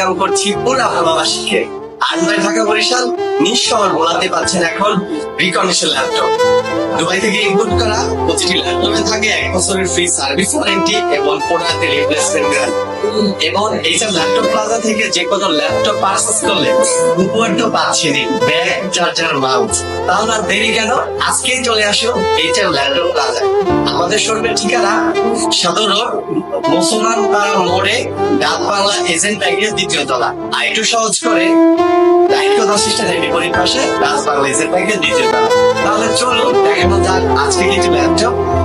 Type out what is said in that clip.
Welcome করছি পুরা ভালোবাসীকে। আর নয় ঢাকা বরিশাল নিঃসময় বলাতে পাচ্ছেন এখন রিকন্ডিশন ল্যাপটপ। দুবাই থেকে ইম্পোর্ট করা প্রতিটি ল্যাপটপে থাকে 1 বছরের ফ্রি সার্ভিস ওয়ারেন্টি এবং 4 রিপ্লেসমেন্ট গ্যারান্টি। এবং এইসব ল্যাপটপ প্লাজা থেকে যে কোনো ল্যাপটপ পারচেজ করলে উপহার তো পাচ্ছেনই, ব্যাগ, চার্জার, মাউস। তাহলে আর দেরি কেন, আজকেই চলে আসো এইসব ল্যাপটপ প্লাজা। আমাদের শোরুমের ঠিকানা সদর রোড মুসলমান পাড়া মোড়ে ডাক বাংলা এজেন্ট ব্যাংকের 2য় তলা। আর একটু সহজ করে দায়িত্ব অ্যাসিস্ট্যান্টের বিপরীত পাশে ডাক বাংলা এজেন্ট ব্যাংকের 2য় তলা। তাহলে চলুন দেখানো যাক আজকে কিছু ল্যাপটপ